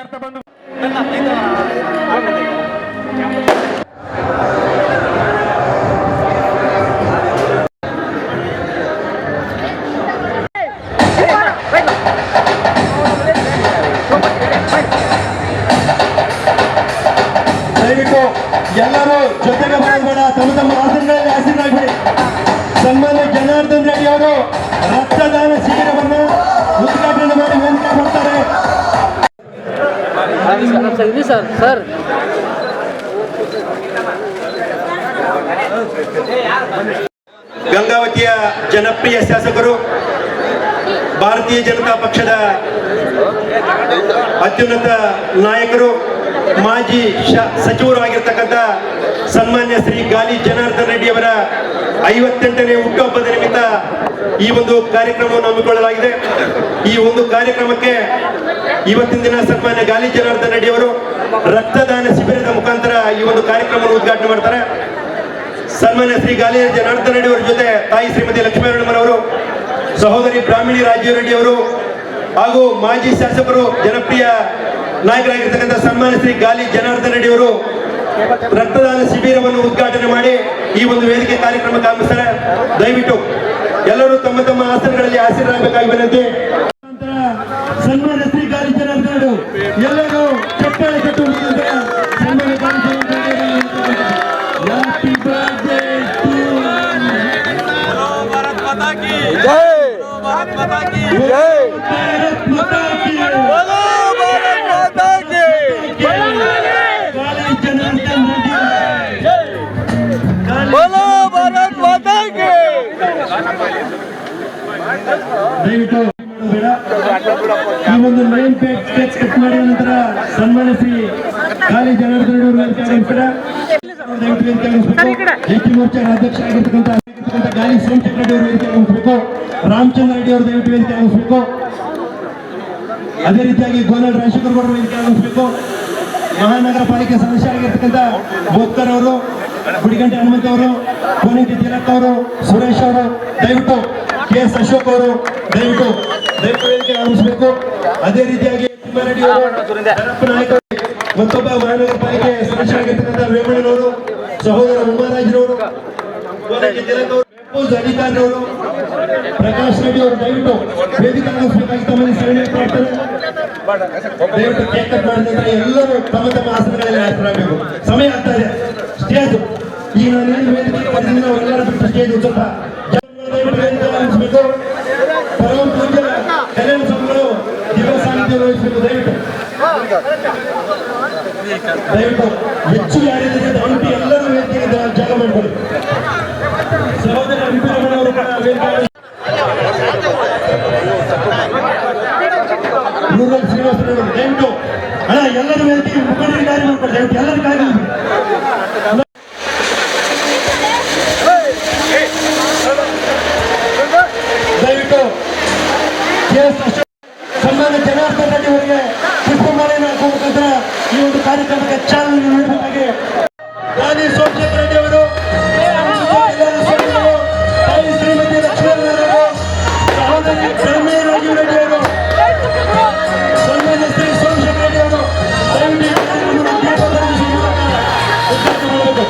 ಕಾರ್ಯಕರ್ತ ಬಂದು ದಯವಿಟ್ಟು ಎಲ್ಲರೂ ಜೊತೆಗೆ ಬರೋದು ತಮ್ಮ ತಮ್ಮ ಆಸನಗಳಲ್ಲಿ ಆಸೀನರಾಗಬೇಡಿ. ಸನ್ಮಾನ್ಯ ಜನಾರ್ದನ್ ರೆಡ್ಡಿ ಅವರು ರಕ್ತದಾನ ಶಿಬಿರವನ್ನು ಉದ್ಘಾಟನೆ ಮಾಡಿ ವೇದಿಕೆ ಮಾಡ್ತಾರೆ. ಗಂಗಾವತಿಯ ಜನಪ್ರಿಯ ಶಾಸಕರು, ಭಾರತೀಯ ಜನತಾ ಪಕ್ಷದ ಅತ್ಯುನ್ನತ ನಾಯಕರು, ಮಾಜಿ ಸಚಿವರು ಆಗಿರ್ತಕ್ಕಂಥ ಸನ್ಮಾನ್ಯ ಶ್ರೀ ಗಾಲಿ ಜನಾರ್ದನ್ ರೆಡ್ಡಿ ಅವರ 58ನೇ ಹುಟ್ಟುಹಬ್ಬದ ನಿಮಿತ್ತ ಈ ಒಂದು ಕಾರ್ಯಕ್ರಮವನ್ನು ಹಮ್ಮಿಕೊಳ್ಳಲಾಗಿದೆ. ಈ ಒಂದು ಕಾರ್ಯಕ್ರಮಕ್ಕೆ ಇವತ್ತಿನ ದಿನ ಸನ್ಮಾನ್ಯ ಗಾಲಿ ಜನಾರ್ದನ್ ರೆಡ್ಡಿ ಅವರು ರಕ್ತದಾನ ಶಿಬಿರದ ಮುಖಾಂತರ ಈ ಒಂದು ಕಾರ್ಯಕ್ರಮವನ್ನು ಉದ್ಘಾಟನೆ ಮಾಡ್ತಾರೆ. ಸನ್ಮಾನ್ಯ ಶ್ರೀ ಗಾಲಿ ಜನಾರ್ದನ್ ರೆಡ್ಡಿ ಅವರ ಜೊತೆ ತಾಯಿ ಶ್ರೀಮತಿ ಲಕ್ಷ್ಮೀನಾರಾಯಣಮ್ಮನವರು, ಸಹೋದರಿ ಬ್ರಾಹ್ಮಣಿ ರಾಜೀವ್ ರೆಡ್ಡಿ ಅವರು ಹಾಗೂ ಮಾಜಿ ಶಾಸಕರು, ಜನಪ್ರಿಯ ನಾಯಕರಾಗಿರ್ತಕ್ಕಂಥ ಸನ್ಮಾನ್ಯ ಶ್ರೀ ಗಾಲಿ ಜನಾರ್ದನ್ ರೆಡ್ಡಿ ಅವರು ರಕ್ತದಾನ ಶಿಬಿರವನ್ನು ಉದ್ಘಾಟನೆ ಮಾಡಿ ಈ ಒಂದು ವೇದಿಕೆ ಕಾರ್ಯಕ್ರಮಕ್ಕೆ ಆಗಮಿಸ್ತಾರೆ. ದಯವಿಟ್ಟು ಎಲ್ಲರೂ ತಮ್ಮ ತಮ್ಮ ಆಸನಗಳಲ್ಲಿ ಆಸೀನರಾಗಬೇಕಾಗಿ ವಿನಂತಿ. ಸನ್ಮಾನ್ಯ ಶ್ರೀ ಗಾಲಿ ಜನಾರ್ದನ್ ರೆಡ್ಡಿ ಎಲ್ಲರೂ ಚಪ್ಪಾಳೆ ಕಟ್ಟುವುದರಿಂದ ಸನ್ಮಾನ್ಯ Gali Janardhan Reddy happy birthday to Bharat Mata ಕಿ ಜೈ, ಭಾರತ್ ಮಾತಾ ಕಿ ಜೈ, ಭಾರತ್ ಮಾತಾ ಕಿ ಬೋಲೋ, ಭಾರತ್ ಮಾತಾ ಕಿ ಗಾಲಿ ಜನಾರ್ದನ್ ರೆಡ್ಡಿ ಜೈ, ಬೋಲೋ ಭಾರತ್ ಮಾತಾ ಕಿ. ದಯವಿಟ್ಟು ಬೇಡ, ಈ ಒಂದು ನೇಮ್ ಪ್ಲೇಟ್ ಸ್ಕೆಚ್ ಕಟ್ ಮಾಡಿದ ನಂತರ ಸನ್ಮಾನ್ಯ ಶ್ರೀ ಗಾಲಿ ಜನಾರ್ದನ್ ರೆಡ್ಡಿ ಅವರು ಎಸ್ಟಿ ಮೋರ್ಚಾ ಅಧ್ಯಕ್ಷ ಆಗಿರ್ತಕ್ಕಂಥ ಗಾಲಿ ಸೋಮಶೇಖರ್ ರೆಡ್ಡಿ ಅವರು ವೇದಿಕೆ ಆಗಮಿಸಬೇಕು. ರಾಮಚಂದ್ರ ರೆಡ್ಡಿ ಅವರು ದಯವಿಟ್ಟು ವೇದಿಕೆ ಆಗಮಿಸಬೇಕು. ಅದೇ ರೀತಿಯಾಗಿ ಗೋನಾಳ್ ರಾಜಶೇಖರ್ ಅವರು ವೇದಿಕೆ ಆಗಮಿಸಬೇಕು. ಮಹಾನಗರ ಪಾಲಿಕೆ ಸದಸ್ಯರಾಗಿರ್ತಕ್ಕಂಥ ಬೋತ್ಕರ್ ಅವರು, ಗುಡಿಗಂಟೆ ಹನುಮಂತ ಅವರು, ಕೋನಿಟಿ ತಿಲಕ್ ಅವರು, ಸುರೇಶ್ ಅವರು, ದಯವಿಟ್ಟು KS ಅಶೋಕ್ ಅವರು ದಯವಿಟ್ಟು ವೇದಿಕೆ ಆಗಮಿಸಬೇಕು. ಅದೇ ರೀತಿಯಾಗಿ ತಿಮ್ಮಾರೆಡ್ಡಿ ಅವರು, ನಾಯಕ, ಮತ್ತೊಬ್ಬ ಮಹಾನಗರ ಪಾಲಿಕೆ ಸದಸ್ಯರಾಗಿರ್ತಕ್ಕಂಥ ವೇಮಣ್ಣನವರು, ಸಹೋದರ ಉಮಾರಾಜ್ರವರು, ಕೋನಿಟಿ ತಿಲಕ್ ಅವರು, ಅಧಿಕಾರಿಯವರು, ಪ್ರಕಾಶ್ ರೆಡ್ಡಿ ಅವರು ದಯವಿಟ್ಟು ವೇದಿಕೆ ಆಗಮಿಸಬೇಕಾಗಿ ತಮ್ಮಲ್ಲಿ ಸರಣಿ ಪ್ರಾರ್ಥನೆ. ದಯವಿಟ್ಟು ಕೇಕ್ ಕಟ್ ಮಾಡಿದ ನಂತರ ಎಲ್ಲರೂ ತಮ್ಮ ತಮ್ಮ ಆಸನಗಳಲ್ಲಿ ಆಸರಾಗಬೇಕು. ಸಮಯ ಆಗ್ತಾ ಇದೆ. ಸ್ಟೇಜ್ ಈಗ ನಾನು ವೇದಿಕೆ ಕರೆದಿದ್ದು ನಾವು ಎಲ್ಲರೂ ಬಿಟ್ಟು ಸ್ಟೇಜ್ ಸ್ವಲ್ಪ ಆಗಮಿಸಬೇಕು. ಪರಮ ಪೂಜ್ಯ ಕಲ್ಯಾಣ ಸ್ವಾಮಿಗಳು ದಿವ್ಯ ಸಾನ್ನಿಧ್ಯ ವಹಿಸಬೇಕು. ದಯವಿಟ್ಟು ಹೆಚ್ಚು ಯಾರಿದ್ದಾರೆ ದಯವಿಟ್ಟು ಎಲ್ಲರೂ ವೇದಿಕೆಗೆ ಜಾಗ ಮಾಡಿಕೊಳ್ಳಿ. ಸಹೋದರ ವಿಪಿರಮಣವರು ರೂರಲ್ ಶ್ರೀನಿವಾಸರವರು ದಯವಿಟ್ಟು ಅಣ್ಣ ಎಲ್ಲರೂ ವೇದಿಕೆಗೆ ಮುಖಂಡರಿಗೆ ದಾರಿ ಮಾಡ್ಕೊಳ್ಳಿ. ದಯವಿಟ್ಟು ಎಲ್ಲರೂ ಕಾರ್ಯ ದಯವಿಟ್ಟು ಸನ್ಮಾನ್ಯ ಜನಾರ್ದನ್ ರೆಡ್ಡಿ ಅವರಿಗೆ ಪುಷ್ಪಮಾಲೆಯನ್ನು ಹಾಕುವ ಮುಖಾಂತರ ಈ ಒಂದು ಕಾರ್ಯಕ್ರಮಕ್ಕೆ ಚಾಲನೆ ನೀಡಬೇಕಾಗಿ ಗಾಲಿ ಸೋಮಶೇಖರ್ ರೆಡ್ಡಿ ಅವರು, ತಾಯಿ ಶ್ರೀಮತಿ ಲಕ್ಷ್ಮೀನಾರಾಯಣರು, ಸಹೋದರಿ ಬ್ರಾಹ್ಮಣಿ ರಾಜೀವ್ ರೆಡ್ಡಿ ಅವರು, ಸನ್ಮಾನ್ಯ ಶ್ರೀ ಸೋಮಶೇಖರ್ ರೆಡ್ಡಿ ಅವರು ದಯವಿಟ್ಟು ಉದ್ಘಾಟನೆ ಮಾಡಬೇಕು.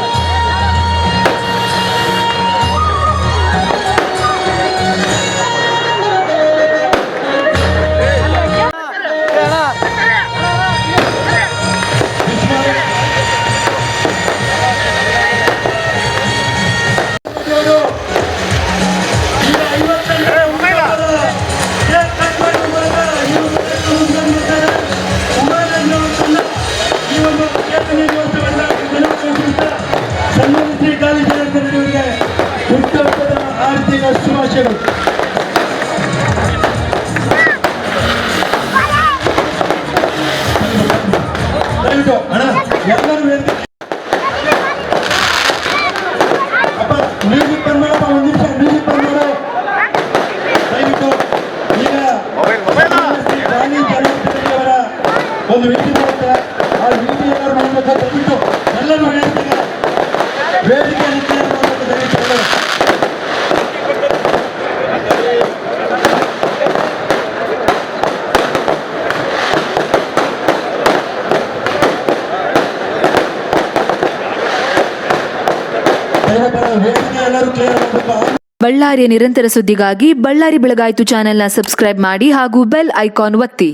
ಸನ್ಮಾನ್ಯ ಶ್ರೀ ಗಾಲಿ ಜನಾರ್ದನ್ ರೆಡ್ಡಿ ಅವರಿಗೆ ಹುಟ್ಟುಹಬ್ಬದ ಆರ್ಥಿಕ ಶುಭಾಶಯಗಳು. ದಯವಿಟ್ಟು ಅಣ್ಣ ಎಲ್ಲರೂ ಅಪ್ಪ ಮ್ಯೂಸಿಕ್ ಬಂದ್ ಮಾಡಪ್ಪ, ಒಂದು ನಿಮಿಷ ಮ್ಯೂಸಿಕ್ ಬಂದ್ ಮಾಡು. ದಯವಿಟ್ಟು ಈಗ ಶ್ರೀ ಗಾಲಿ ಜನಾರ್ದನ್ ರೆಡ್ಡಿ ಅವರ ಒಂದು ವಿಧಿ ಬರುತ್ತೆ. ಆ ವಿಧಿ ಎಲ್ಲರೂ ಮಾಡಬೇಕು. ದಯವಿಟ್ಟು ಎಲ್ಲರೂ ವೇದಿಕೆ ದಯವಿಟ್ಟು ವೇದಿಕೆ ಎಲ್ಲರೂ ಕ್ಲಿಯರ್ ಮಾಡಬೇಕು. ಬಳ್ಳಾರಿಯ ನಿರಂತರ ಸುದ್ದಿಗಾಗಿ ಬಳ್ಳಾರಿ ಬೆಳಗಾಯಿತು ಚಾನೆಲ್ನ ಸಬ್ಸ್ಕ್ರೈಬ್ ಮಾಡಿ ಹಾಗೂ ಬೆಲ್ ಐಕಾನ್ ಒತ್ತಿ.